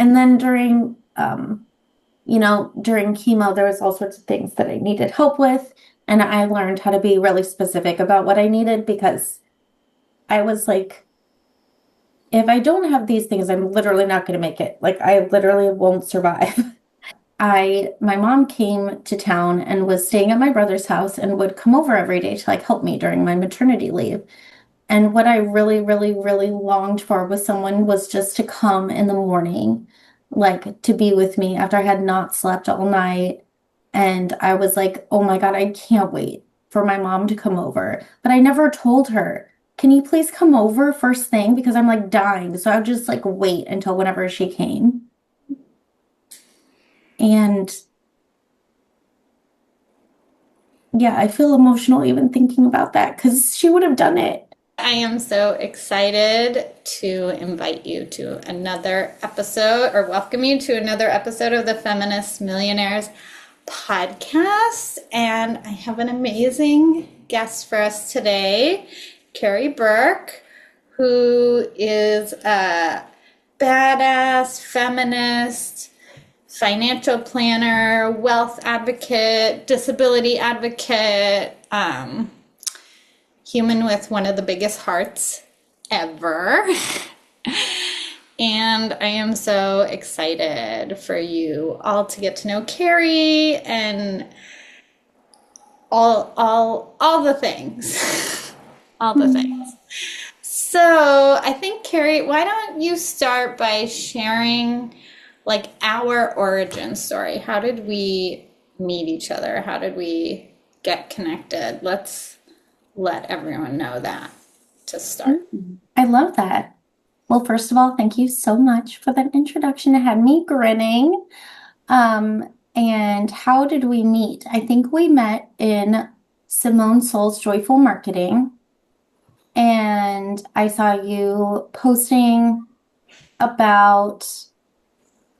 And then during chemo, there was all sorts of things that I needed help with. And I learned how to be really specific about what I needed because I was like, if I don't have these things, I'm literally not going to make it. Like, I literally won't survive. My mom came to town and was staying at my brother's house and would come over every day to like help me during my maternity leave. And what I really, really, really longed for was just to come in the morning, like to be with me after I had not slept all night. And I was like, oh my God, I can't wait for my mom to come over. But I never told her, can you please come over first thing? Because I'm like dying. So I would just like wait until whenever she came. And yeah, I feel emotional even thinking about that because she would have done it. I am so excited to invite you to another episode or welcome you to another episode of the Feminist Millionaires podcast. And I have an amazing guest for us today, Kari Burch, who is a badass feminist, financial planner, wealth advocate, disability advocate, human with one of the biggest hearts ever. And I am so excited for you all to get to know Kari and all the things. All the things. So I think, Kari, why don't you start by sharing like our origin story? How did we meet each other? How did we get connected? Let's let everyone know that to start. I love that. Well, first of all, thank you so much for that introduction. It had me grinning. And how did we meet? I think we met in Simone Soul's Joyful Marketing. And I saw you posting about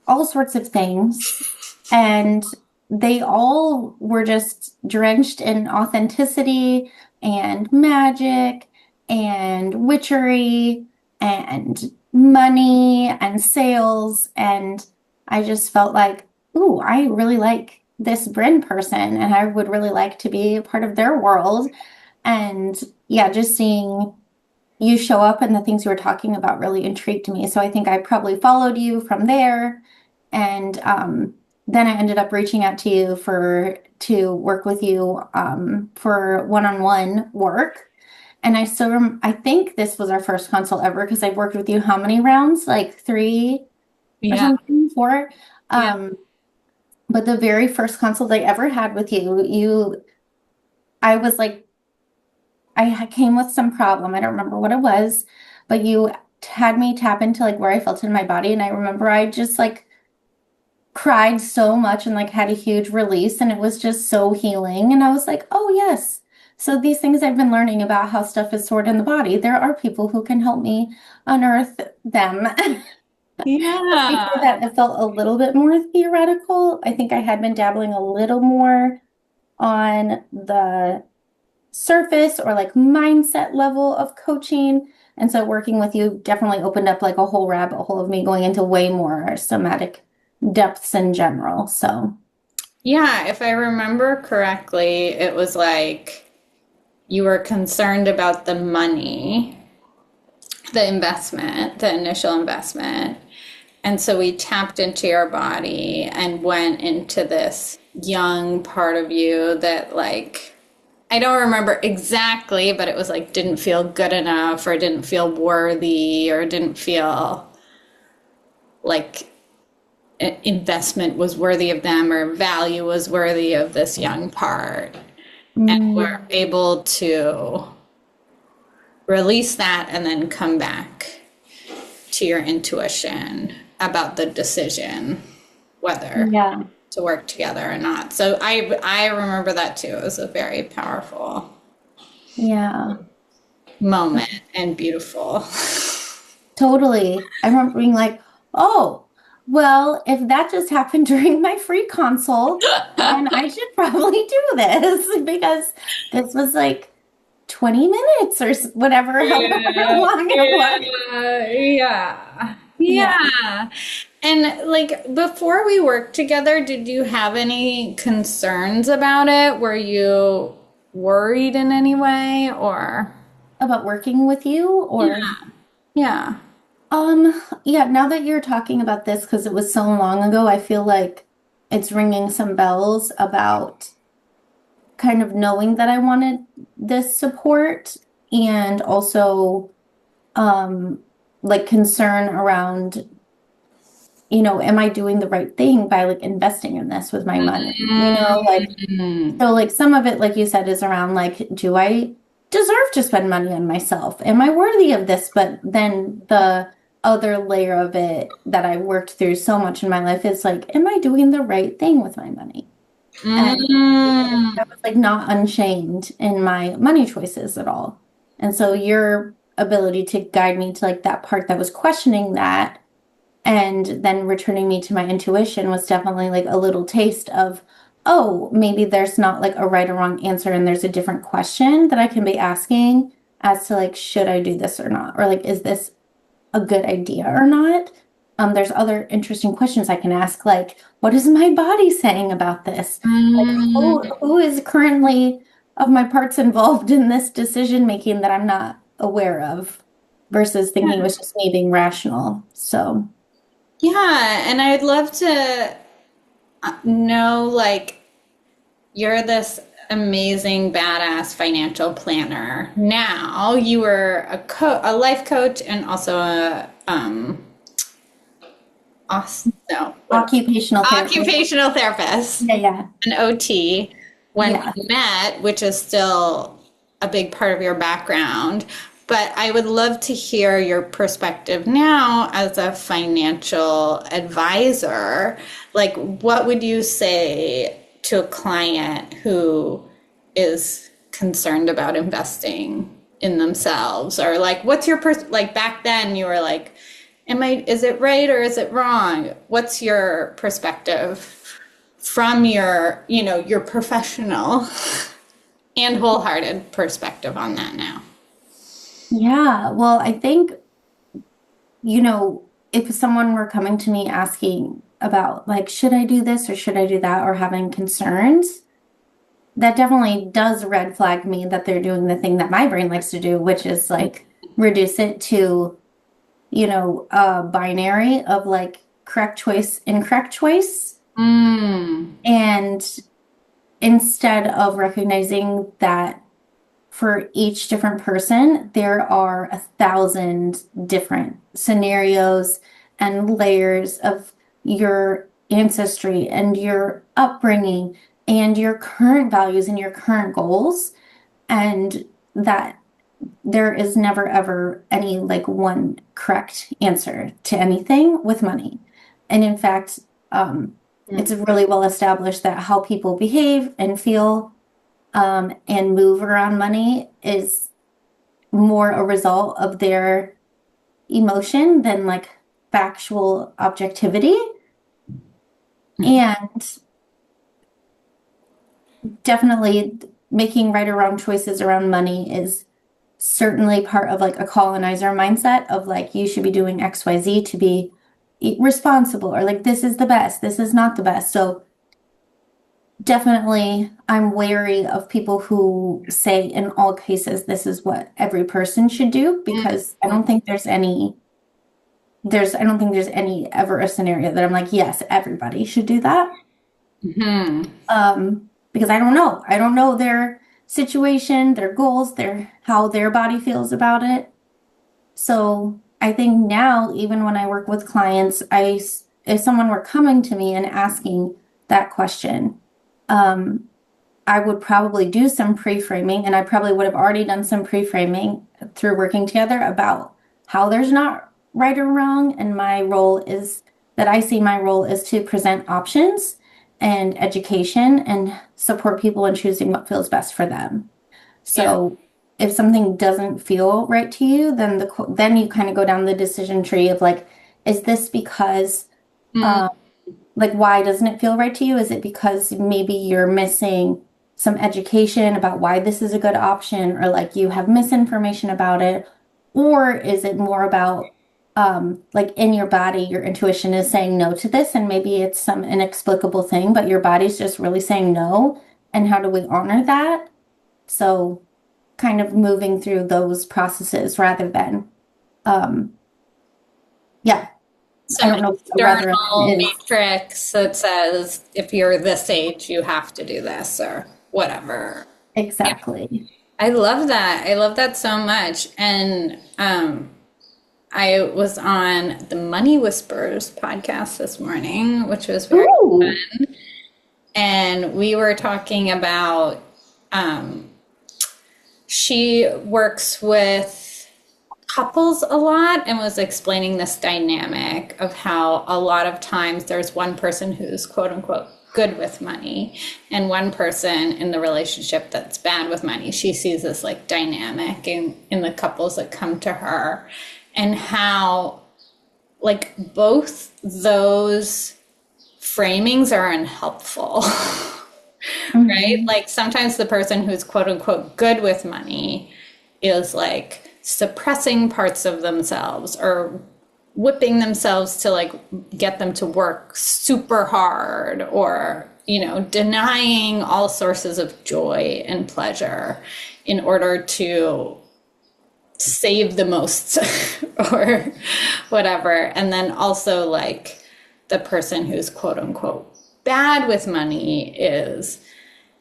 all sorts of things. And they all were just drenched in authenticity and magic and witchery and money and sales. And I just felt like, ooh, I really like this Bryn person and I would really like to be a part of their world. And yeah, just seeing you show up and the things you were talking about really intrigued me. So I think I probably followed you from there. And then I ended up reaching out to you to work with you for one-on-one work. And I think this was our first consult ever because I've worked with you how many rounds? Like three or Yeah. something, four. Yeah. But the very first consult I ever had with I was like, came with some problem. I don't remember what it was, but you had me tap into like where I felt in my body. And I remember I just like cried so much and like had a huge release and it was just so healing. And I was like, oh yes. So these things I've been learning about how stuff is stored in the body, there are people who can help me unearth them. Before Yeah. that, it felt a little bit more theoretical. I think I had been dabbling a little more on the surface or like mindset level of coaching. And so working with you definitely opened up like a whole rabbit hole of me going into way more somatic depths in general. So, Yeah, if I remember correctly, it was like you were concerned about the money, the investment, the initial investment. And so we tapped into your body and went into this young part of you that like I don't remember exactly, but it was like didn't feel good enough or didn't feel worthy or didn't feel like investment was worthy of them or value was worthy of this young part. And we're mm, able to release that and then come back to your intuition about the decision whether yeah, to work together or not. So I remember that too. It was a very powerful yeah, moment and beautiful. totally. I remember being like, oh, well, if that just happened during my free consult, then I should probably do this because this was like 20 minutes or whatever, however Yeah, long it was. yeah, yeah, Yeah. yeah. And like before we worked together, did you have any concerns about it? Were you worried in any way or? About working with you or Yeah. yeah, now that you're talking about this because it was so long ago, I feel like it's ringing some bells about kind of knowing that I wanted this support and also um like concern around, am I doing the right thing by like investing in this with my money? Like Mm. so like some of it, like you said, is around like, do I deserve to spend money on myself? Am I worthy of this? But then the other layer of it that I worked through so much in my life is like, am I doing the right thing with my money? And Mm. I was like not unchained in my money choices at all. And so your ability to guide me to like that part that was questioning that and then returning me to my intuition was definitely like a little taste of, oh, maybe there's not like a right or wrong answer and there's a different question that I can be asking as to like, should I do this or not? Or like, is this a good idea or not? There's other interesting questions I can ask, like, what is my body saying about this? Like, Mm. who is currently of my parts involved in this decision making that I'm not aware of versus thinking it was just me being rational. So, Yeah, and I'd love to know like you're this amazing badass financial planner. Now you were a life coach and also a no, what occupational therapist. occupational therapist, Yeah, yeah, an OT when yeah. we met, which is still a big part of your background. But I would love to hear your perspective now as a financial advisor. Like, what would you say to a client who is concerned about investing in themselves? Or like, what's your like back then you were like, is it right or is it wrong? What's your perspective from your professional and wholehearted perspective on that now? Yeah. Well, I think, if someone were coming to me asking about, like, should I do this or should I do that, or having concerns, that definitely does red flag me that they're doing the thing that my brain likes to do, which is like reduce it to, a binary of like correct choice, incorrect choice. Mm. And instead of recognizing that for each different person, there are 1,000 different scenarios and layers of your ancestry and your upbringing and your current values and your current goals, and that there is never ever any like one correct answer to anything with money. And in fact, it's really well established that how people behave and feel and move around money is more a result of their emotion than like factual objectivity. And definitely making right or wrong choices around money is certainly part of like a colonizer mindset of like, you should be doing XYZ to be responsible, or like, this is the best, this is not the best. So definitely, I'm wary of people who say in all cases this is what every person should do, because I don't think there's any ever a scenario that I'm like, yes, everybody should do that. Mm-hmm. Because I don't know. I don't know their situation, their goals, how their body feels about it. So I think now, even when I work with clients, if someone were coming to me and asking that question, um, I would probably do some pre-framing, and I probably would have already done some pre-framing through working together about how there's not right or wrong. And I see my role is to present options and education and support people in choosing what feels best for them. Yeah. So if something doesn't feel right to you, then you kind of go down the decision tree of like, is this because Mm. um, like, why doesn't it feel right to you? Is it because maybe you're missing some education about why this is a good option, or like you have misinformation about it? Or is it more about like in your body, your intuition is saying no to this, and maybe it's some inexplicable thing, but your body's just really saying no. And how do we honor that? So kind of moving through those processes rather than, um, yeah, I Some don't know what rather than external is matrix that says if you're this age, you have to do this or whatever. Yeah, exactly. I love that. I love that so much. And I was on the Money Whispers podcast this morning, which was very Ooh. fun. And we were talking about um, she works with couples a lot and was explaining this dynamic of how a lot of times there's one person who's quote unquote good with money and one person in the relationship that's bad with money. She sees this like dynamic in the couples that come to her, and how like both those framings are unhelpful. Right? Mhm. Like sometimes the person who's quote unquote good with money is like suppressing parts of themselves or whipping themselves to like get them to work super hard, or denying all sources of joy and pleasure in order to save the most or whatever. And then also like the person who's quote unquote bad with money is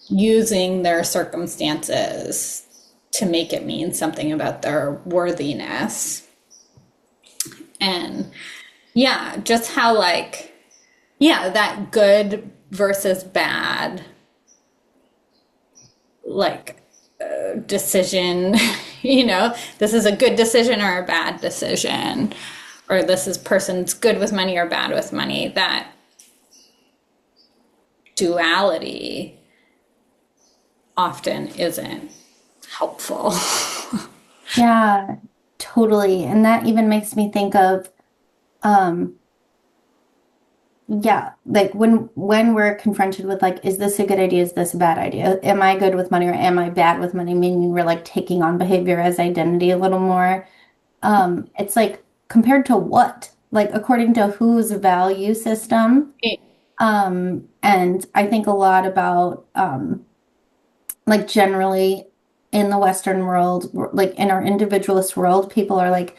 using their circumstances to make it mean something about their worthiness. And yeah, just how like, yeah, that good versus bad, like decision, this is a good decision or a bad decision, or this is person's good with money or bad with money. That duality often isn't helpful. Yeah, totally. And that even makes me think of, um, yeah, like when we're confronted with like, is this a good idea? Is this a bad idea? Am I good with money or am I bad with money? Meaning we're like taking on behavior as identity a little more. It's like compared to what? Like according to whose value system? And I think a lot about like generally in the Western world, like in our individualist world, people are like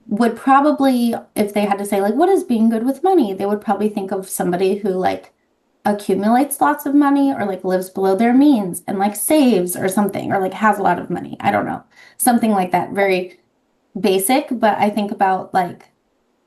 would probably, if they had to say, like, what is being good with money, they would probably think of somebody who like accumulates lots of money or like lives below their means and like saves or something or like has a lot of money. I don't know. Something like that. Very basic, but I think about like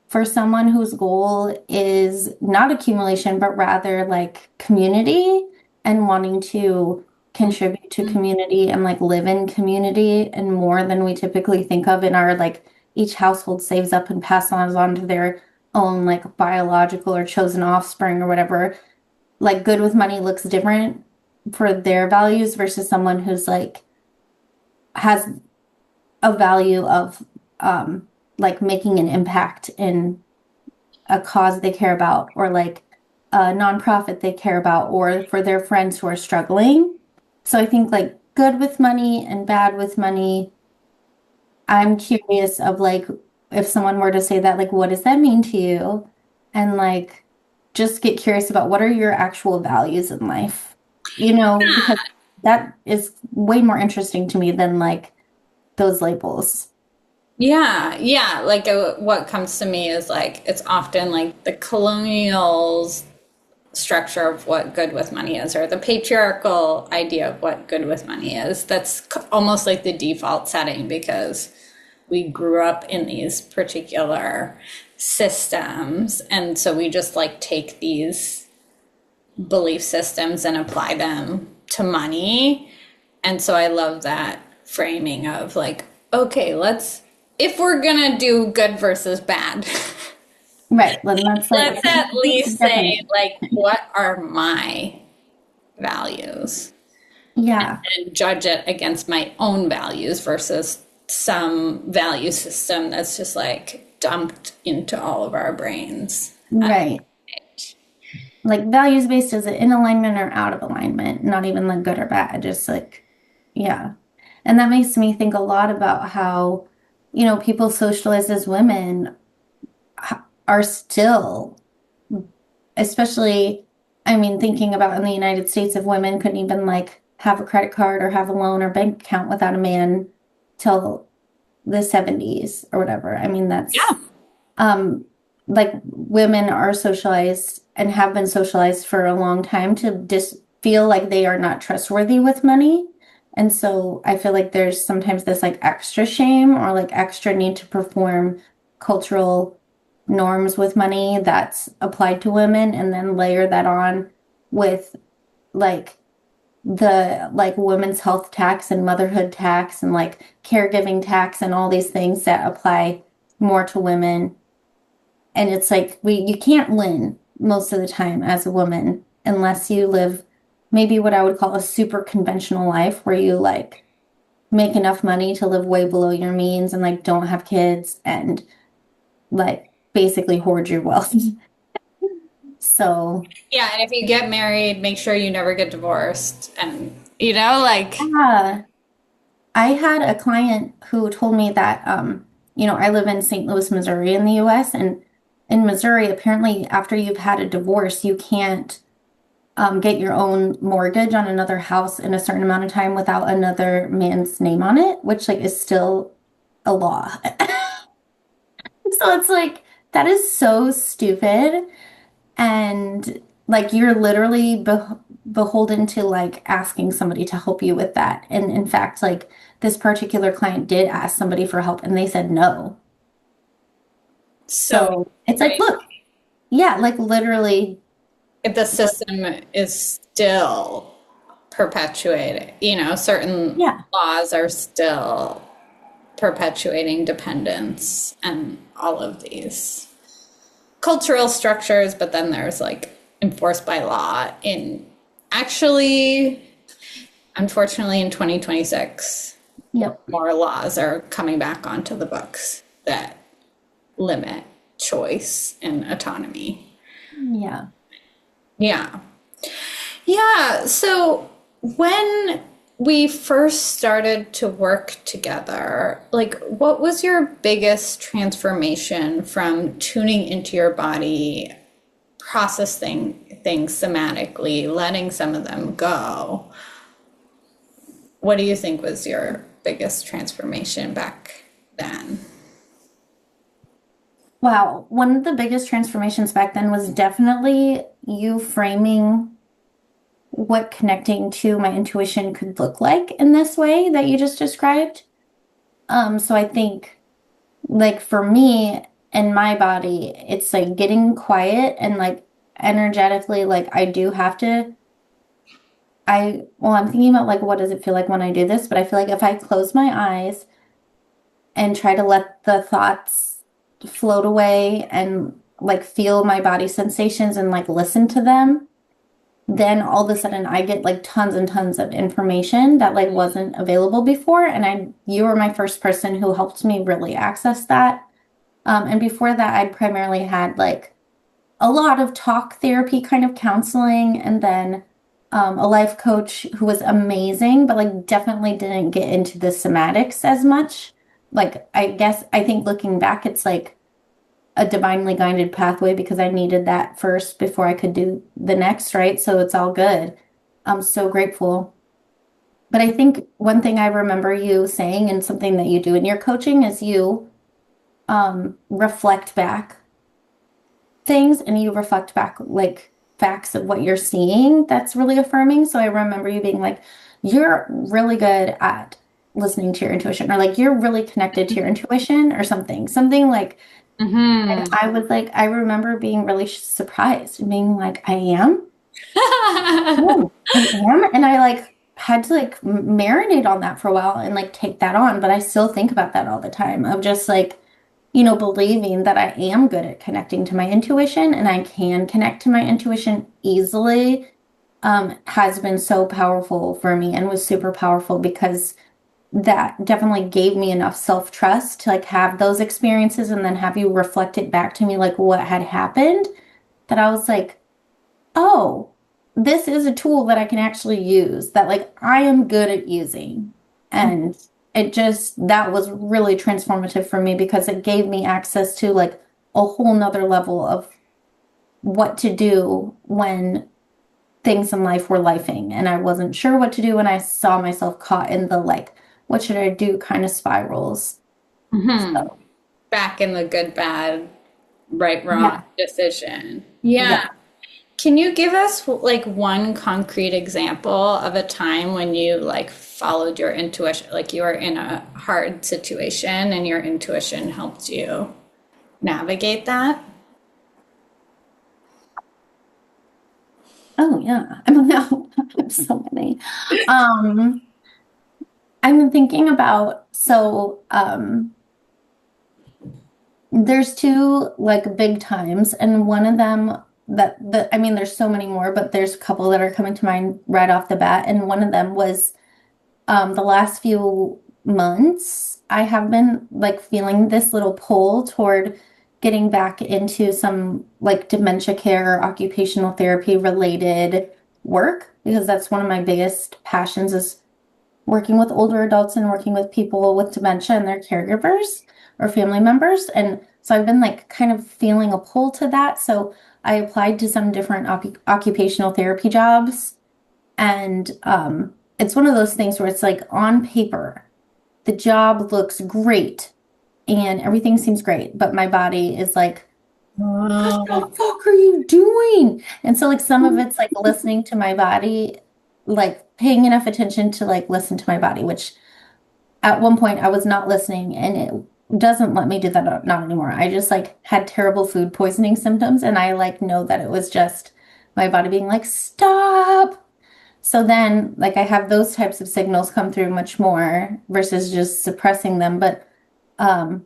for someone whose goal is not accumulation, but rather like community and wanting to contribute to community and like live in community and more than we typically think of in our like each household saves up and passes on to their own like biological or chosen offspring or whatever. Like good with money looks different for their values versus someone who's like has a value of like making an impact in a cause they care about or like a nonprofit they care about or for their friends who are struggling. So I think like good with money and bad with money, I'm curious of like if someone were to say that, like what does that mean to you? And like just get curious about what are your actual values in life, because that is way more interesting to me than like those labels. Yeah, yeah. Like what comes to me is like it's often like the colonials structure of what good with money is, or the patriarchal idea of what good with money is. That's almost like the default setting because we grew up in these particular systems, and so we just like take these belief systems and apply them to money. And so I love that framing of like, okay, if we're gonna do good versus bad, Right. Then that's like let's at least say, definitely. like, what are my values? Yeah. And judge it against my own values versus some value system that's just like dumped into all of our brains. Right. Like values based, is it in alignment or out of alignment? Not even like good or bad, just like, yeah. And that makes me think a lot about how, people socialize as women are still, especially, I mean, thinking about in the United States, if women couldn't even like have a credit card or have a loan or bank account without a man till the 70s or whatever. I mean, that's Yeah. um like women are socialized and have been socialized for a long time to just feel like they are not trustworthy with money. And so I feel like there's sometimes this like extra shame or like extra need to perform cultural norms with money that's applied to women and then layer that on with like the like women's health tax and motherhood tax and like caregiving tax and all these things that apply more to women. And it's like you can't win most of the time as a woman unless you live maybe what I would call a super conventional life where you like make enough money to live way below your means and like don't have kids and like basically hoard your wealth. So, Yeah, and if you get married, make sure you never get divorced. And, you know, like, yeah, I had a client who told me that, I live in St. Louis, Missouri in the US, and in Missouri, apparently after you've had a divorce, you can't get your own mortgage on another house in a certain amount of time without another man's name on it, which like is still a law. So it's like that is so stupid. And like you're literally beholden to like asking somebody to help you with that. And in fact, like this particular client did ask somebody for help and they said no. so So it's like, right. look, yeah, like literally, The system is still perpetuating, you know, certain yeah, laws are still perpetuating dependence and all of these cultural structures, but then there's like enforced by law in actually, unfortunately, in 2026, yep, more laws are coming back onto the books that limit choice and autonomy. yeah. Yeah. Yeah. So when we first started to work together, like what was your biggest transformation from tuning into your body, processing things somatically, letting some of them go? What do you think was your biggest transformation back then? Wow. One of the biggest transformations back then was definitely you framing what connecting to my intuition could look like in this way that you just described. So I think like for me and my body, it's like getting quiet and like energetically, like I do have to. I'm thinking about like what does it feel like when I do this, but I feel like if I close my eyes and try to let the thoughts float away and like feel my body sensations and like listen to them, then all of a sudden I get like tons and tons of information that like wasn't available before. And you were my first person who helped me really access that. And before that, I'd primarily had like a lot of talk therapy kind of counseling and then a life coach who was amazing, but like definitely didn't get into the somatics as much. Like, I think looking back, it's like a divinely guided pathway because I needed that first before I could do the next, right? So it's all good. I'm so grateful. But I think one thing I remember you saying and something that you do in your coaching is you reflect back things and you reflect back like facts of what you're seeing that's really affirming. So I remember you being like, you're really good at listening to your intuition, or like you're really connected to your intuition, or something like, and Mm-hmm. I was like, I remember being really surprised and being like, I am. Oh, I am. And I like had to like marinate on that for a while and like take that on. But I still think about that all the time of just like, believing that I am good at connecting to my intuition and I can connect to my intuition easily, has been so powerful for me and was super powerful because that definitely gave me enough self-trust to like have those experiences and then have you reflect it back to me like what had happened that I was like, oh, this is a tool that I can actually use that like I am good at using. And that was really transformative for me because it gave me access to like a whole nother level of what to do when things in life were lifing. And I wasn't sure what to do when I saw myself caught in the like, what should I do kind of spirals. Hmm. So, Back in the good, bad, right, wrong yeah, decision. Yeah. yeah. Can you give us like one concrete example of a time when you like followed your intuition, like you were in a hard situation and your intuition helped you navigate that? Oh, yeah. I mean, no, I have so many. Um, I'm thinking about, there's two like big times, and one of them I mean, there's so many more, but there's a couple that are coming to mind right off the bat. And one of them was the last few months, I have been like feeling this little pull toward getting back into some like dementia care or occupational therapy related work because that's one of my biggest passions is working with older adults and working with people with dementia and their caregivers or family members. And so I've been like kind of feeling a pull to that. So I applied to some different occupational therapy jobs. And it's one of those things where it's like on paper, the job looks great and everything seems great, but my body is like, what the Oh. fuck are you doing? And so like some of it's like listening to my body, like paying enough attention to like listen to my body, which at one point I was not listening and it doesn't let me do that not anymore. I just like had terrible food poisoning symptoms and I like know that it was just my body being like, stop. So then, like, I have those types of signals come through much more versus just suppressing them. But um,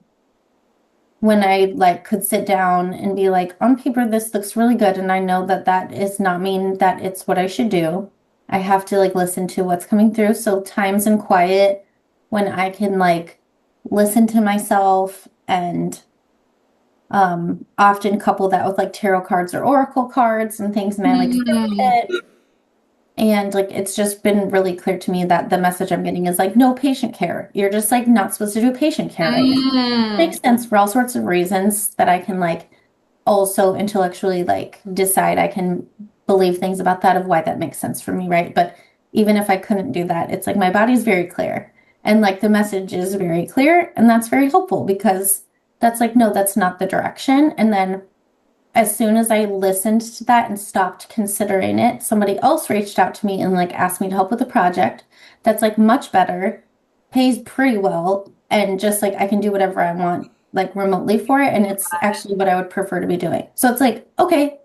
when I like could sit down and be like, on paper, this looks really good, and I know that that is not mean that it's what I should do. I have to like listen to what's coming through. So times in quiet when I can like listen to myself and often couple that with like tarot cards or oracle cards and things, and I like sit with Mm. it. And like it's just been really clear to me that the message I'm getting is like no patient care. You're just like not supposed to do patient care right now. Mm. Makes sense for all sorts of reasons that I can like also intellectually like decide I can believe things about that of why that makes sense for me, right? But even if I couldn't do that, it's like my body's very clear. And like the message is very clear, and that's very helpful because that's like, no, that's not the direction. And then as soon as I listened to that and stopped considering it, somebody else reached out to me and like asked me to help with a project that's like much better, pays pretty well, and just like I can do whatever I want like remotely for it. And it's actually what I would prefer to be doing. So it's like, okay,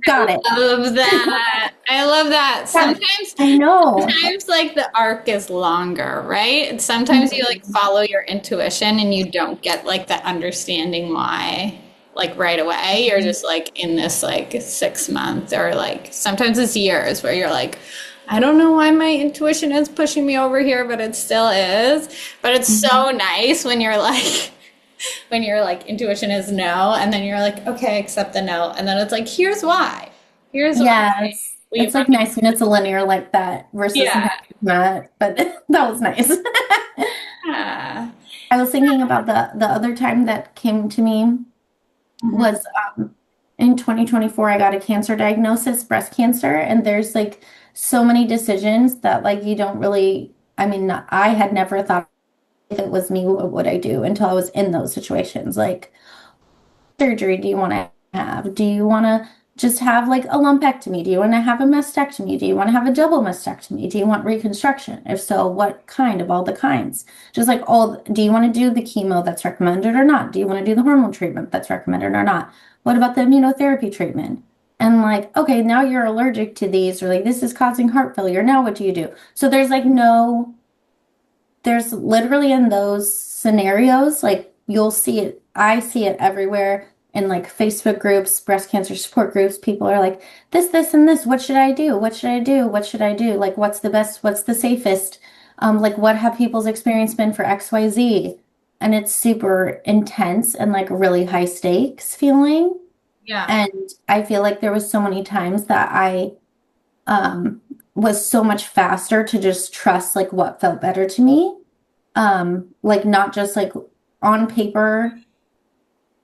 got it. Love that. I love that. Yeah, I know. Sometimes like the arc is longer, right? Sometimes you like Mhm. follow your intuition and you don't get like the understanding why like right away. You're just like in this like 6 month or like sometimes it's years where you're like, I don't know why my intuition is pushing me over here, but it still is. But it's so Mhm. nice when you're like when your like intuition is no, and then you're like, okay, accept the no, and then it's like, here's why. Here's why Yes. we It's like might. nice when it's a linear like that versus Yeah. sometimes it's not, but that was nice. Yeah. I was thinking about the other time that came to me Mhm. was in 2024 I got a cancer diagnosis, breast cancer, and there's like so many decisions that like you don't really I mean I had never thought if it was me what would I do until I was in those situations like surgery do you want to have? Do you want to just have like a lumpectomy? Do you want to have a mastectomy? Do you want to have a double mastectomy? Do you want reconstruction? If so, what kind of all the kinds? Just like all, do you want to do the chemo that's recommended or not? Do you want to do the hormone treatment that's recommended or not? What about the immunotherapy treatment? And like, okay, now you're allergic to these, or like this is causing heart failure. Now what do you do? So there's like no there's literally in those scenarios, like you'll see it, I see it everywhere in like Facebook groups, breast cancer support groups. People are like, this, and this. What should I do? What should I do? What should I do? Like, what's the best? What's the safest? Like, what have people's experience been for XYZ? And it's super intense and like really high stakes feeling. Yeah. And I feel like there was so many times that I um was so much faster to just trust like what felt better to me like not just like on paper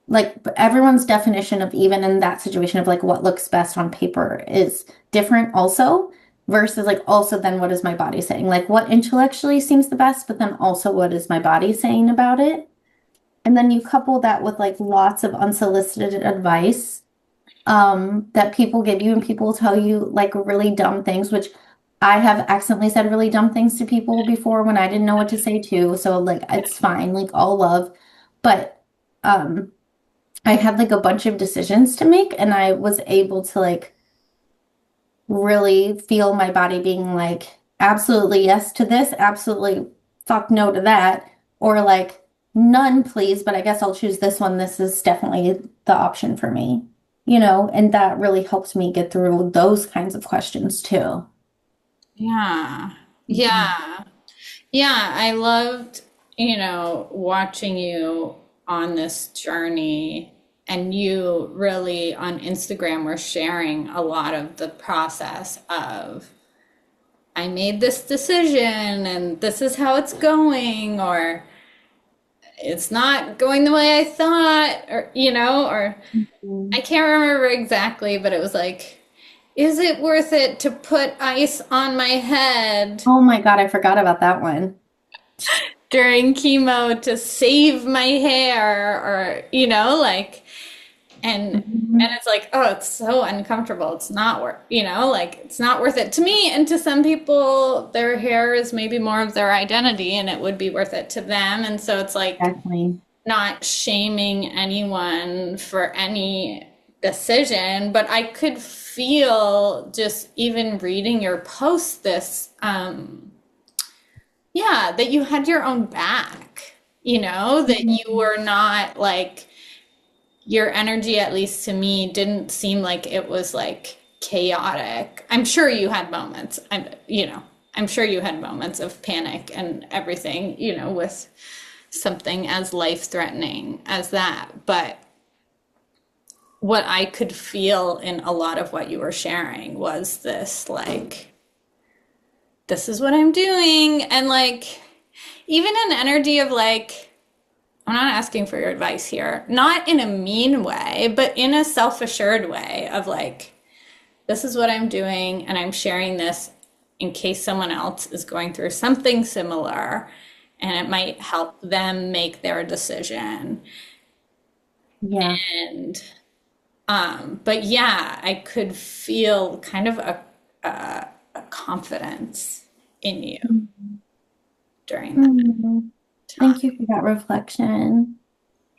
like everyone's definition of even in that situation of like what looks best on paper is different also versus like also then what is my body saying? Like what intellectually seems the best, but then also what is my body saying about it? And then you couple that with like lots of unsolicited advice that people give you and people tell you like really dumb things, which I have accidentally said really dumb things to people before when I didn't know what to say too. So like it's fine, like all love. But um I had like a bunch of decisions to make and I was able to like really feel my body being like absolutely yes to this, absolutely fuck no to that, or like none please, but I guess I'll choose this one. This is definitely the option for me, and that really helps me get through those kinds of questions too. Yeah. Mhm. Yeah. Yeah, I loved, watching you on this journey, and you really on Instagram were sharing a lot of the process of I made this decision and this is how it's going, or it's not going the way I thought, or I Mhm. can't remember exactly, but it was like, is it worth it to put ice on my head Oh my God, I forgot about that one. during chemo to save my hair, or like, and Mhm. it's like, oh, it's so uncomfortable, it's not worth, like, it's not worth it to me, and to some people their hair is maybe more of their identity and it would be worth it to them, and so it's like Exactly. not shaming anyone for any decision, but I could feel just even reading your post this yeah, that you had your own back, that you Mhm. were not like, your energy, at least to me, didn't seem like it was like chaotic. I'm sure you had moments. I'm sure you had moments of panic and everything, with something as life-threatening as that. But what I could feel in a lot of what you were sharing was this like, this is what I'm doing. And like, even an energy of like, I'm not asking for your advice here, not in a mean way, but in a self assured way of like, this is what I'm doing, and I'm sharing this in case someone else is going through something similar, and it might help them make their decision. Yeah. And, but yeah, I could feel kind of a confidence in you Mhm. during that Mhm. time. Thank you for that reflection.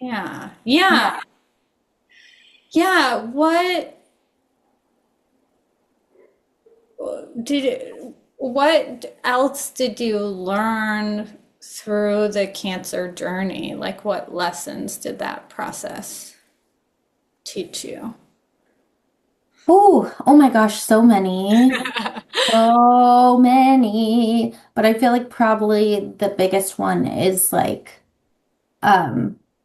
Yeah. Yeah. Yeah. Yeah. What else did you learn through the cancer journey? Like, what lessons did that process teach you? Oh my gosh, so many. So many. But I feel like probably the biggest one is like,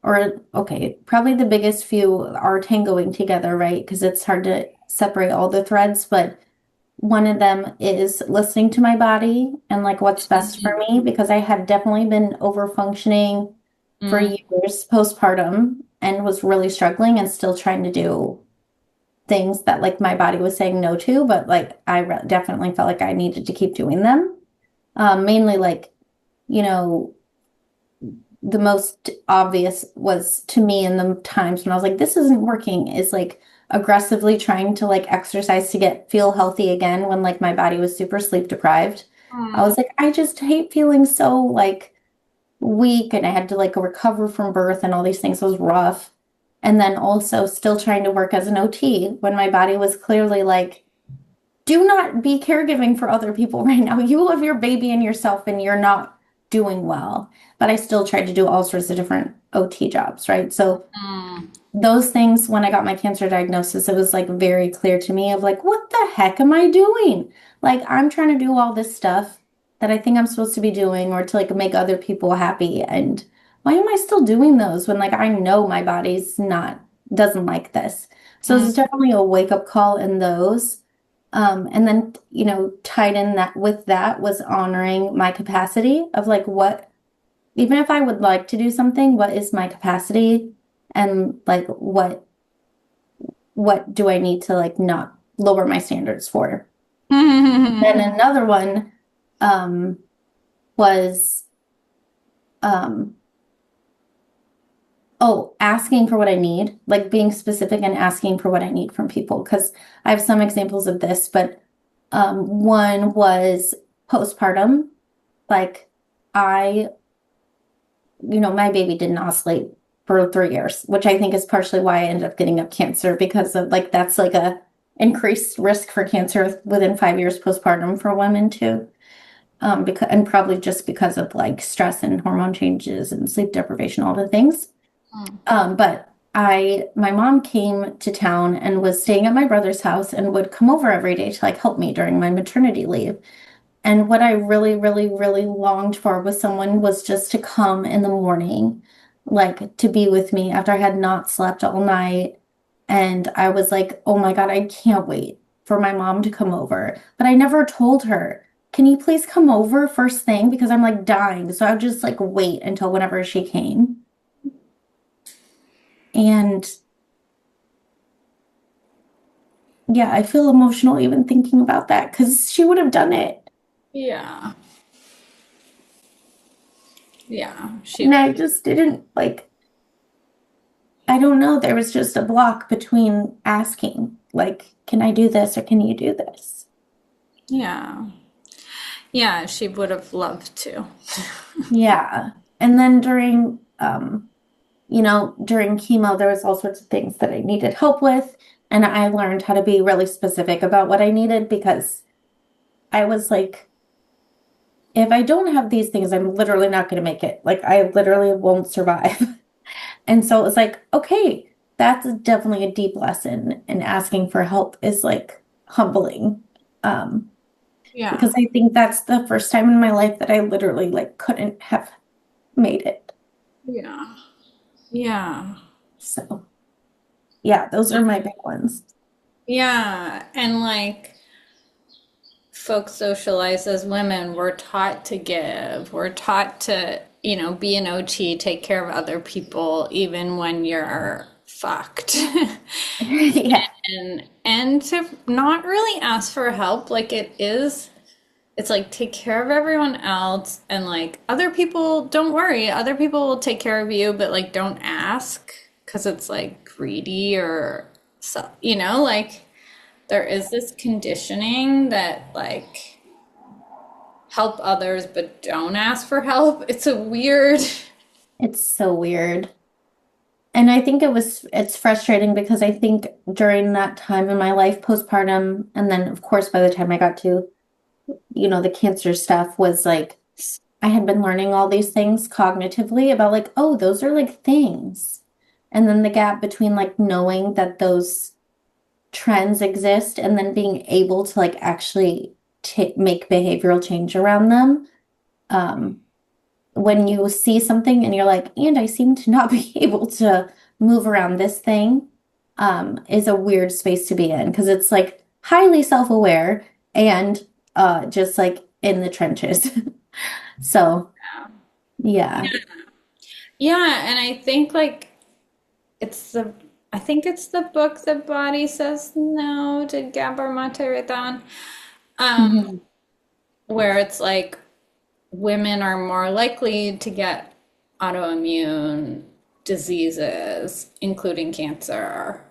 or okay, probably the biggest few are tangoing together, right? Because it's hard to separate all the threads, but one of them is listening to my body and like what's best for me because I had definitely been over functioning for Mm, years postpartum and was really struggling and still trying to do things that like my body was saying no to, but like definitely felt like I needed to keep doing them. Mainly like, you know, the most obvious was to me in the times when I was like, this isn't working, is like aggressively trying to like exercise to feel healthy again when like my body was super sleep deprived. I mm, was like, I just hate feeling so like weak and I had to like recover from birth and all these things. It was rough. And then also still trying to work as an OT when my body was clearly like, do not be caregiving for other people right now. You love your baby and yourself, and you're not doing well. But I still tried to do all sorts of different OT jobs, right? So mm, those things, when I got my cancer diagnosis, it was like very clear to me of like, what the heck am I doing? Like, I'm trying to do all this stuff that I think I'm supposed to be doing or to like make other people happy. And why am I still doing those when like I know my body's not, doesn't like this? So mm, it's definitely a wake up call in those. And then, tied in that with that was honoring my capacity of like what, even if I would like to do something, what is my capacity? and like what do I need to like not lower my standards for. Then another one um was um oh, asking for what I need, like being specific and asking for what I need from people. Because I have some examples of this, but one was postpartum. Like I, my baby didn't oscillate for 3 years, which I think is partially why I ended up getting up cancer because of like that's like a increased risk for cancer within 5 years postpartum for women too. Because and probably just because of like stress and hormone changes and sleep deprivation, all the things. But my mom came to town and was staying at my brother's house and would come over every day to like help me during my maternity leave. And what I really, really, really longed for was just to come in the morning, like to be with me after I had not slept all night. And I was like, oh my God, I can't wait for my mom to come over. But I never told her, can you please come over first thing? Because I'm like dying. So I would just like wait until whenever she came. And yeah, I feel emotional even thinking about that because she would have done it. Yeah. Yeah. She And I just didn't like, I don't know. There was just a block between asking, like, can I do this or can you do this? yeah. Yeah, she would have loved to. Yeah. And then during chemo, there was all sorts of things that I needed help with. And I learned how to be really specific about what I needed because I was like, if I don't have these things, I'm literally not going to make it. Like, I literally won't survive. And so it was like, okay, that's definitely a deep lesson. And asking for help is like humbling. Um, Yeah. because I think that's the first time in my life that I literally like couldn't have made it. Yeah. Yeah. So yeah, those are my big ones. Yeah. And like folks socialize as women, we're taught to give. We're taught to, be an OT, take care of other people, even when you're fucked. Yeah. And to not really ask for help, like it's like take care of everyone else and like other people, don't worry, other people will take care of you, but like don't ask because it's like greedy or so, like there is this conditioning that like help others but don't ask for help. It's a weird. It's so weird. And I think it's frustrating because I think during that time in my life, postpartum, and then of course by the time I got to, the cancer stuff was like I had been learning all these things cognitively about like, oh, those are like things. And then the gap between like knowing that those trends exist and then being able to like actually make behavioral change around them. Um, when you see something and you're like, and I seem to not be able to move around this thing, is a weird space to be in because it's like highly self-aware and just like in the trenches. So, yeah. Yeah, and I think like it's the I think it's the book The Body Says No to Gabor Mate Mhm. where it's like women are more likely to get autoimmune diseases, including cancer,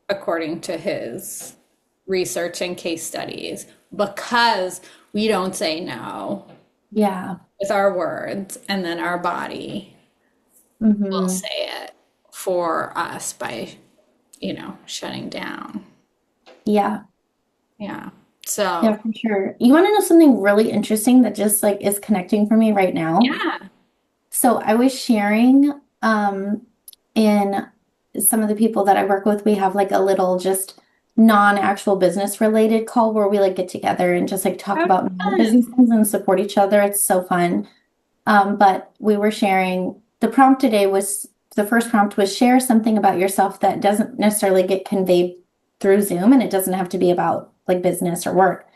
according to his research and case studies, because we don't say no Yeah. with our words, and then our body will Hmm. say it for us by, shutting down. Yeah. Yeah. Yeah, So, for sure. You want to know something really interesting that just like is connecting for me right now? yeah. So I was sharing in some of the people that I work with, we have like a little just non-actual business related call where we like get together and just like talk How about normal fun. businesses and support each other. It's so fun. But we were sharing the prompt today was the first prompt was share something about yourself that doesn't necessarily get conveyed through Zoom and it doesn't have to be about like business or work.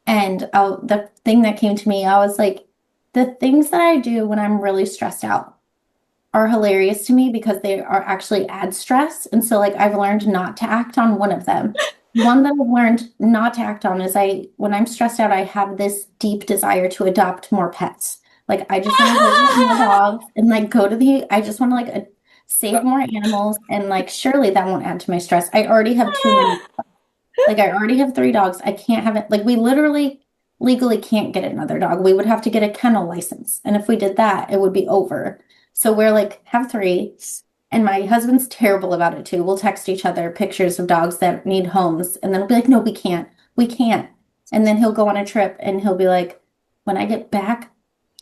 And the thing that came to me, I was like, the things that I do when I'm really stressed out are hilarious to me because they are actually add stress. And so like I've learned not to act on one of them. One that I've learned not to act on is when I'm stressed out, I have this deep desire to adopt more pets. Like I just want to go get more dogs and like I just want to like save more animals and like surely that won't add to my stress. I already have too many. Like I already have three dogs. I can't have it. Like we literally legally can't get another dog. We would have to get a kennel license. And if we did that, it would be over. So we're like, have three. And my husband's terrible about it too. We'll text each other pictures of dogs that need homes. And then we'll be like, no, we can't. We can't. And then he'll go on a trip and he'll be like, when I get back,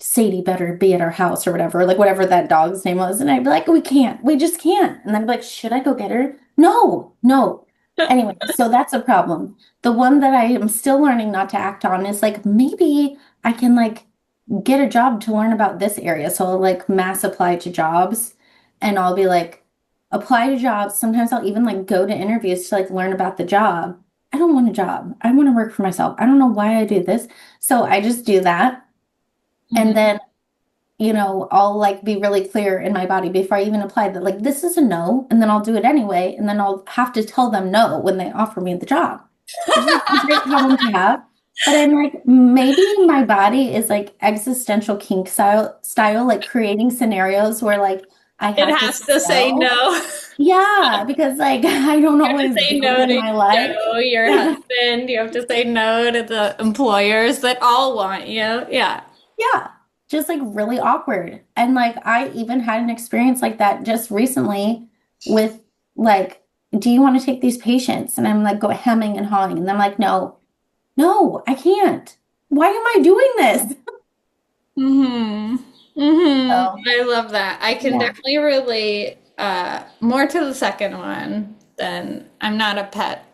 Sadie better be at our house or whatever, like whatever that dog's name was. And I'd be like, we can't. We just can't. And then I'd be like, should I go get her? No, no. Anyway, so that's a problem. The one that I am still learning not to act on is like maybe I can like get a job to learn about this area. So I'll like mass apply to jobs and I'll be like apply to jobs. Sometimes I'll even like go to interviews to like learn about the job. I don't want a job. I want to work for myself. I don't know why I do this. So I just do that. And then I'll like be really clear in my body before I even apply that like this is a no, and then I'll do it anyway, and then I'll have to tell them no when they offer me the job, which is a great problem to have. But I'm like, maybe my body is like existential kink style, like creating scenarios where like I It have to has say to say no. no. Yeah, because like I don't You have to always say do it no in to my life. your husband. You have to say no to the employers that all want you. Yeah. Yeah, just like really awkward. And like I even had an experience like that just recently with like, do you want to take these patients? And I'm like go hemming and hawing. And I'm like, no, no, I can't. Why am I doing this? Mm-hmm. Mm-hmm. So I love that. I can yeah. definitely relate more to the second one than I'm not a pet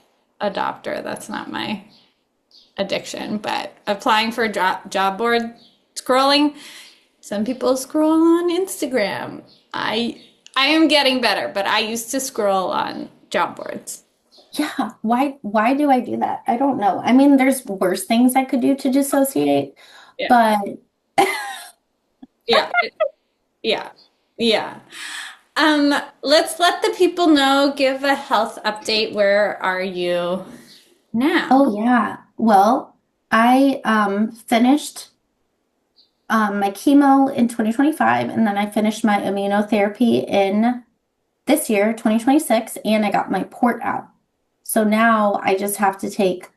adopter. That's not my addiction, but applying for job board scrolling, some people scroll on Instagram. I am getting better, but I used to scroll on job boards. Yeah. Why do I do that? I don't know. I mean, there's worse things I could do to dissociate, Yeah. but Yeah. Yeah. Yeah. Let's let the people know, give a health update. Where are you now? oh yeah. Well, I finished my chemo in 2025, and then I finished my immunotherapy in this year, 2026, and I got my port out. So now I just have to take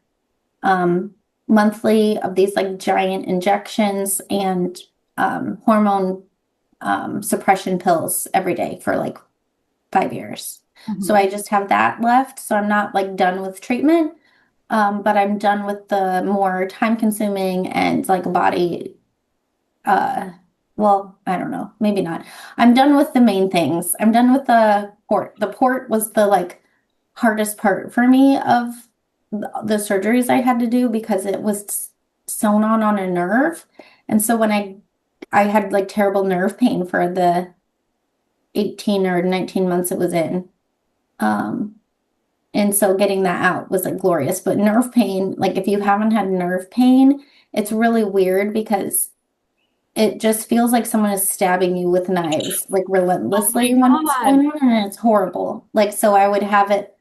um, monthly of these like giant injections and hormone suppression pills every day for like 5 years. So Mhm. I just have that left. So I'm not like done with treatment, but I'm done with the more time consuming and like body uh well, I don't know, maybe not. I'm done with the main things. I'm done with the port. The port was the like hardest part for me of the surgeries I had to do because it was sewn on a nerve. And so when I had like terrible nerve pain for the 18 or 19 months it was in. Um and so getting that out was like glorious. But nerve pain, like if you haven't had nerve pain, it's really weird because it just feels like someone is stabbing you with knives, like Oh my relentlessly when it's God. going on, and it's horrible. Like, so I would have it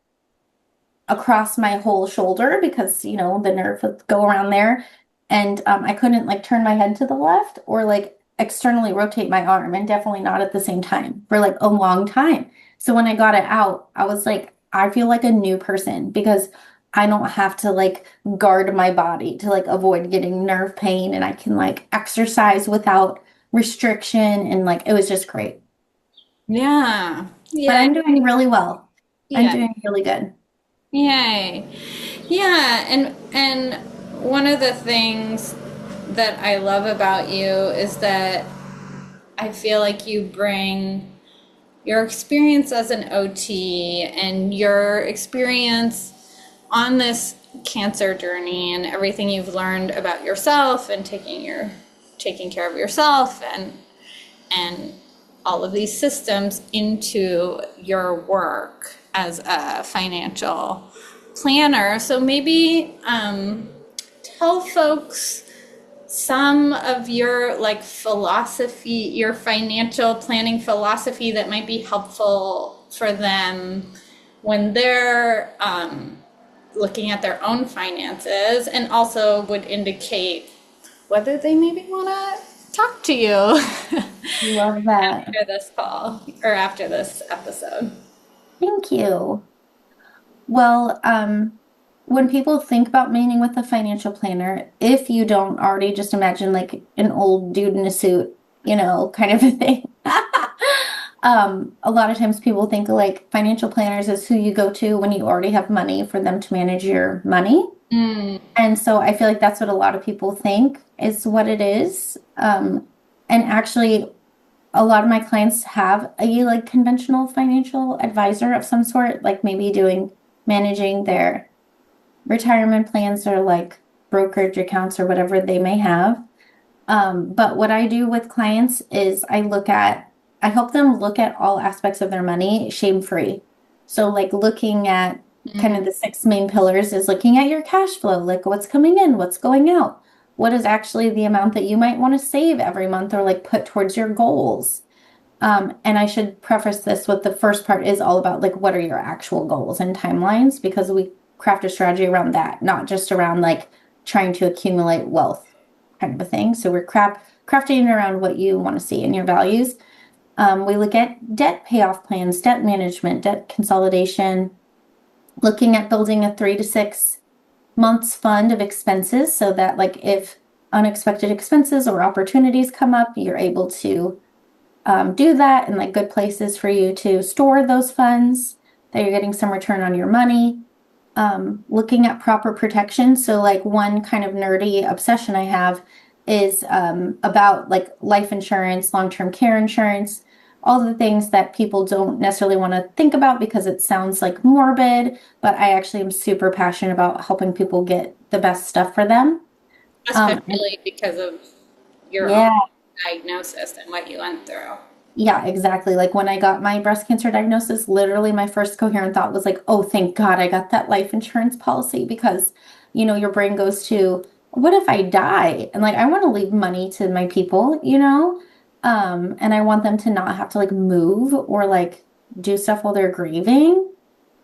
across my whole shoulder because, the nerve would go around there. And I couldn't like turn my head to the left or like externally rotate my arm, and definitely not at the same time for like a long time. So when I got it out, I was like, I feel like a new person because I don't have to like guard my body to like avoid getting nerve pain, and I can like exercise without restriction. And like, it was just great. Yeah. But Yeah. I'm doing really well. I'm Yeah. doing really good. Yay. Yeah, and one of the things that I love about you is that I feel like you bring your experience as an OT and your experience on this cancer journey and everything you've learned about yourself and taking care of yourself and all of these systems into your work as a financial planner. So maybe tell folks some of your like philosophy, your financial planning philosophy that might be helpful for them when they're looking at their own finances, and also would indicate whether they maybe want to talk to you Love that. after this call or after this episode. Thank you. Well, when people think about meeting with a financial planner, if you don't already just imagine like an old dude in a suit, kind of a thing. A lot of times people think like financial planners is who you go to when you already have money for them to manage your money. Mm, And so I feel like that's what a lot of people think is what it is. And actually, a lot of my clients have a like conventional financial advisor of some sort, like maybe doing managing their retirement plans or like brokerage accounts or whatever they may have. But what I do with clients is I help them look at all aspects of their money shame-free. So like looking at kind of mm, the six main pillars is looking at your cash flow, like what's coming in, what's going out, what is actually the amount that you might want to save every month or like put towards your goals. And I should preface this with the first part is all about like what are your actual goals and timelines because we craft a strategy around that, not just around like trying to accumulate wealth kind of a thing. So we're crafting around what you want to see in your values. We look at debt payoff plans, debt management, debt consolidation, looking at building a 3 to 6 months fund of expenses so that like if unexpected expenses or opportunities come up, you're able to do that and like good places for you to store those funds, that you're getting some return on your money. Looking at proper protection. So, like, one kind of nerdy obsession I have is about like life insurance, long-term care insurance, all the things that people don't necessarily want to think about because it sounds like morbid, but I actually am super passionate about helping people get the best stuff for them. And especially because of your own yeah, diagnosis and what you went through. yeah, exactly. Like when I got my breast cancer diagnosis, literally my first coherent thought was like, oh, thank God I got that life insurance policy because, your brain goes to, what if I die? And like, I want to leave money to my people. And I want them to not have to like move or like do stuff while they're grieving.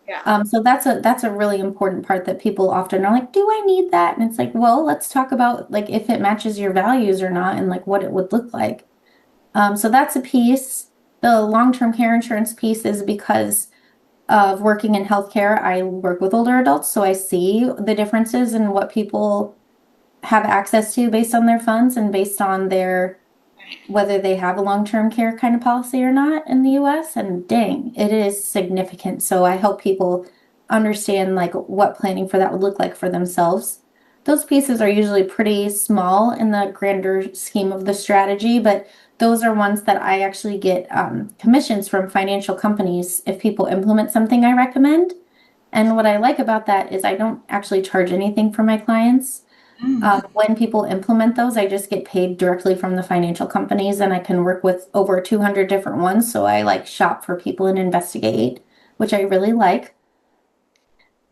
Yeah. So that's a really important part that people often are like, do I need that? And it's like, well, let's talk about like if it matches your values or not and like what it would look like. So that's a piece. The long-term care insurance piece is because of working in healthcare. I work with older adults, so I see the differences in what people have access to based on their funds and based on their whether they have a long-term care kind of policy or not in the US. And dang, it is significant. So I help people understand like what planning for that would look like for themselves. Those pieces are usually pretty small in the grander scheme of the strategy, but those are ones that I actually get commissions from financial companies if people implement something I recommend. And what I like about that is I don't actually charge anything for my clients. When people implement those, I just get paid directly from the financial companies, and I can work with over 200 different ones. So I like shop for people and investigate, which I really like.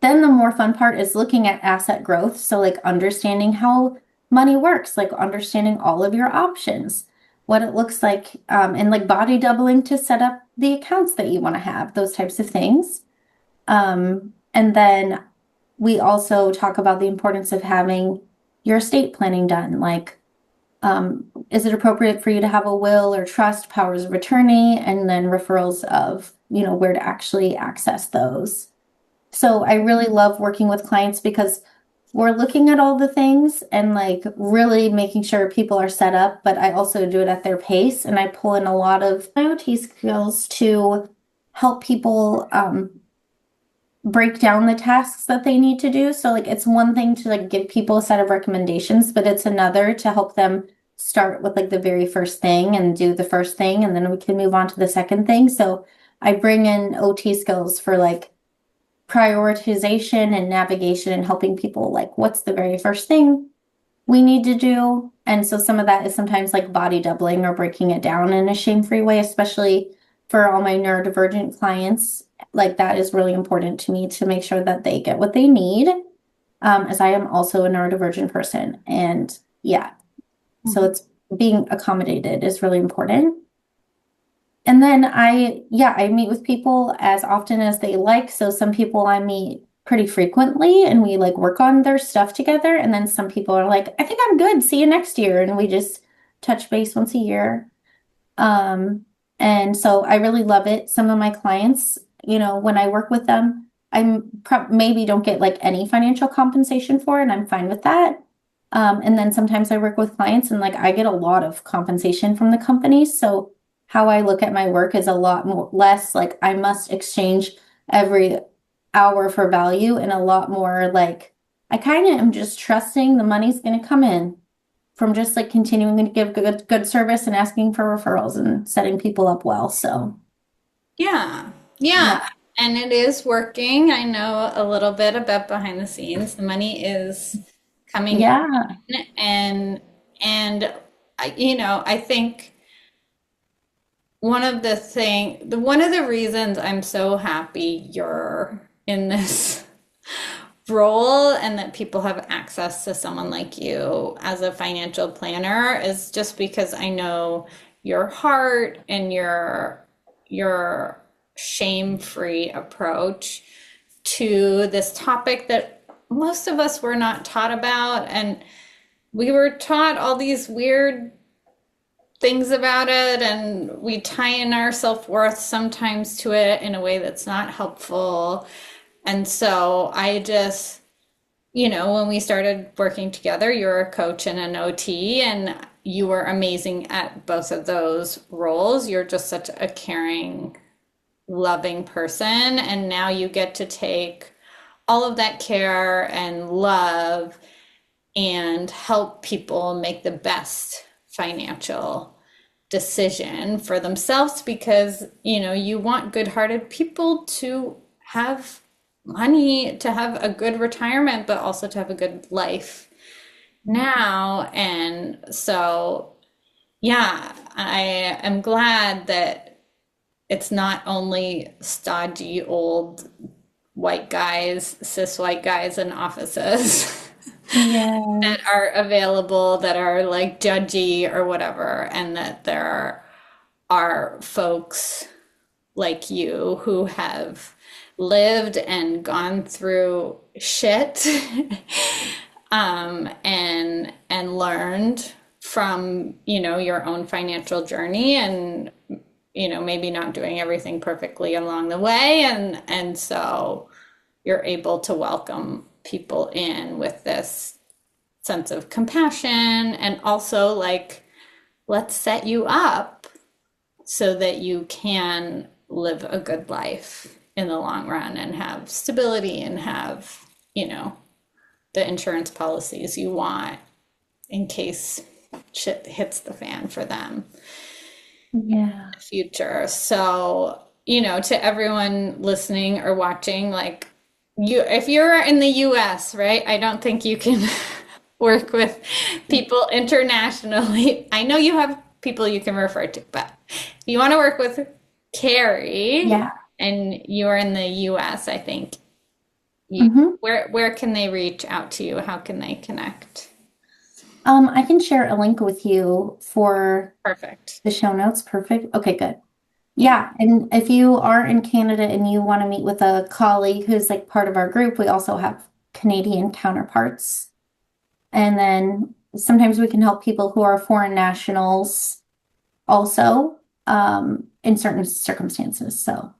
Then the more fun part is looking at asset growth. So, like understanding how money works, like understanding all of your options, what it looks like, and like body doubling to set up the accounts that you want to have, those types of things. And then we also talk about the importance of having your estate planning done. Like, is it appropriate for you to have a will or trust, powers of attorney, and then referrals of, where to actually access those? So I really love working with clients because we're looking at all the things and like really making sure people are set up, but I also do it at their pace and I pull in a lot of IoT skills to help people break down the tasks that they need to do. So like it's one thing to like give people a set of recommendations, but it's another to help them start with like the very first thing and do the first thing and then we can move on to the second thing. So I bring in OT skills for like prioritization and navigation and helping people like what's the very first thing we need to do. And so some of that is sometimes like body doubling or breaking it down in a shame-free way, especially for all my neurodivergent clients. Like that is really important to me to make sure that they get what they need, as I am also a neurodivergent person. And yeah. So it's being accommodated is really important. And then I meet with people as often as they like. So some people I meet pretty frequently and we like work on their stuff together. And then some people are like, I think I'm good. See you next year. And we just touch base once a year. Um, and so I really love it. Some of my clients, when I work with them, maybe don't get like any financial compensation for it, and I'm fine with that. And then sometimes I work with clients and like I get a lot of compensation from the company. So how I look at my work is a lot more less like I must exchange every hour for value, and a lot more like I kind of am just trusting the money's going to come in from just like continuing to give good service and asking for referrals and setting people up well. So Yeah. Yeah. yeah. And it is working. I know a little bit about behind the scenes. The money is coming Yeah. in and I think one of the reasons I'm so happy you're in this role and that people have access to someone like you as a financial planner is just because I know your heart and your shame-free approach to this topic that most of us were not taught about, and we were taught all these weird things about it, and we tie in our self-worth sometimes to it in a way that's not helpful. And so I just, when we started working together, you're a coach and an OT, and you were amazing at both of those roles. You're just such a caring, loving person. And now you get to take all of that care and love and help people make the best financial decision for themselves because, you want good-hearted people to have money, to have a good retirement, but also to have a good life now. And so, yeah, I am glad that it's not only stodgy old white guys, cis white guys in offices Yeah. that are available that are like judgy or whatever, and that there are folks like you who have lived and gone through shit and learned from your own financial journey, and maybe not doing everything perfectly along the way, and so you're able to welcome people in with this sense of compassion, and also like, let's set you up so that you can live a good life in the long run and have stability and have, the insurance policies you want in case shit hits the fan for them Yeah. in the future. So, to everyone listening or watching, like, if you're in the US, right, I don't think you can work with people internationally. I know you have people you can refer to, but if you want to work with Kari Yeah. and you're in the US, I think Hmm. where can they reach out to you? How can they connect? I can share a link with you for Perfect. the show notes. Perfect. Okay, good. Yeah, and if you are in Canada and you want to meet with a colleague who's like part of our group, we also have Canadian counterparts. And then sometimes we can help people who are foreign nationals also in certain circumstances. So,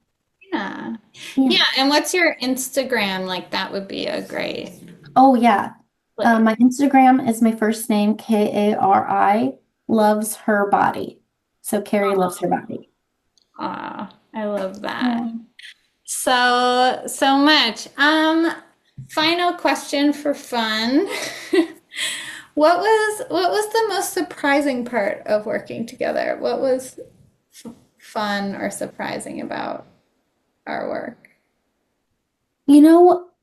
Yeah. yeah. Yeah, and what's your Instagram? Like that would be a great Oh, yeah. place. My Instagram is my first name, Kari, loves her body. So, Carrie loves her body. Aw, I love that. Yeah. So much. Final question for fun. What was the most surprising part of working together? What was fun or surprising about our work?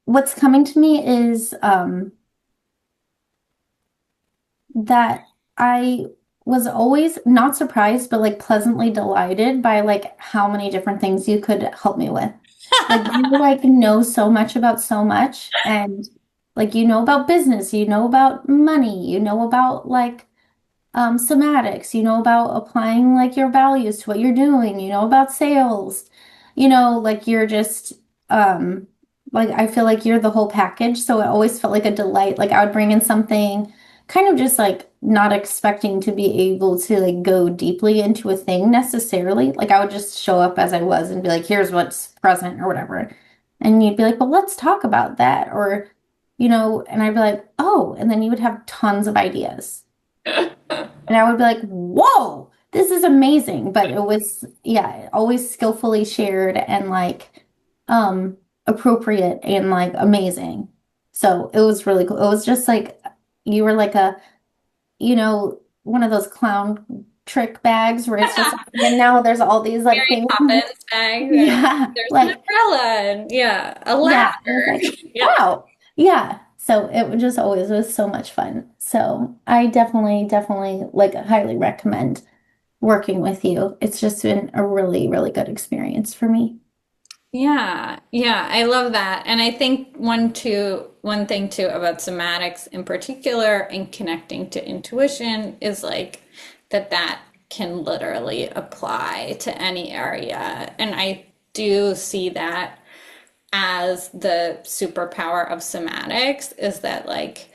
What's coming to me is that I was always not surprised, but like pleasantly delighted by like how many different things you could help me with. Like you like know so much about so much, and like you know about business, you know about money, you know about like somatics, you know about applying like your values to what you're doing, you know about sales, like you're just, like I feel like you're the whole package. So it always felt like a delight. Like I would bring in something kind of just like not expecting to be able to like go deeply into a thing necessarily. Like I would just show up as I was and be like, here's what's present or whatever. And you'd be like, well, let's talk about that. Or, and I'd be like, oh, and then you would have tons of ideas. And I would be like, whoa, this is amazing. But it was, yeah, always skillfully shared and like appropriate and like amazing. So it was really cool. It was just like you were like one of those clown trick bags where it's just and now there's all these like Mary things. Poppins bag. Yeah, There's an like umbrella and yeah, a yeah, it was ladder. like Yeah. wow. Yeah. So it was just always it was so much fun. So I definitely like highly recommend working with you. It's just been a really, really good experience for me. Yeah, yeah, I love that. And I think one thing too about somatics in particular and connecting to intuition is like that can literally apply to any area. And I do see that as the superpower of somatics is that like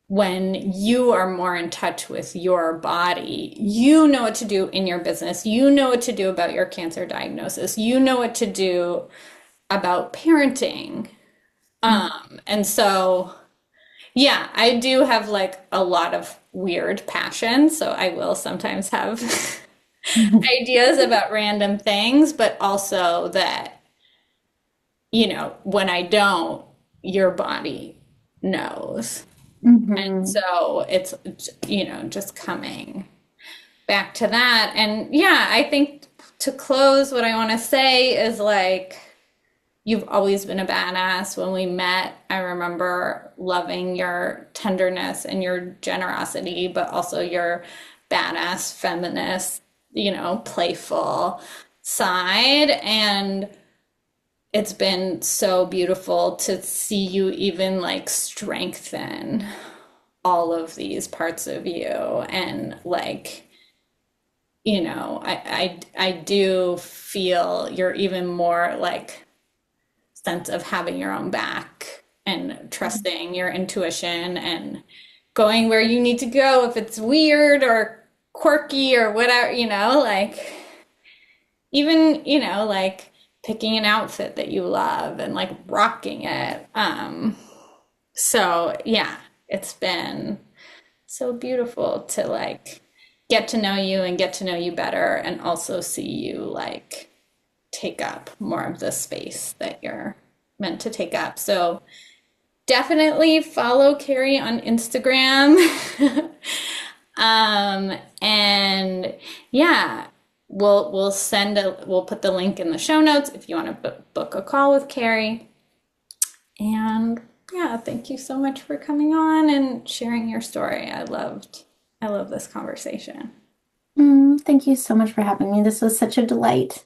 when you are more in touch with your body, you know what to do in your business. You know what to do about your cancer diagnosis. You know what to do about parenting. And so, yeah, I do have like a lot of weird passions. So I will sometimes have ideas about random things, but also that, when I don't, your body knows. Hmm. So it's, just coming back to that. And yeah, I think to close, what I want to say is like, you've always been a badass. When we met, I remember loving your tenderness and your generosity, but also your badass feminist, playful side. And it's been so beautiful to see you even like strengthen all of these parts of you and like I do feel you're even more like sense of having your own back and trusting your intuition and going where you need to go if it's weird or quirky or whatever, like even, like picking an outfit that you love and like rocking it. So yeah, it's been so beautiful to like get to know you and get to know you better and also see you like take up more of the space that you're meant to take up. So definitely follow Kari on Instagram. And yeah, we'll put the link in the show notes if you want to book a call with Kari. And yeah, thank you so much for coming on and sharing your story. I love this conversation. Thank you so much for having me. This was such a delight.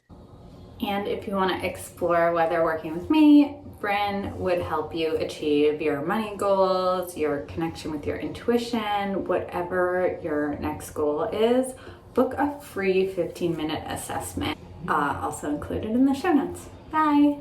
And if you want to explore whether working with me, Bryn would help you achieve your money goals, your connection with your intuition, whatever your next goal is, book a free 15-minute assessment, also included in the show notes. Bye.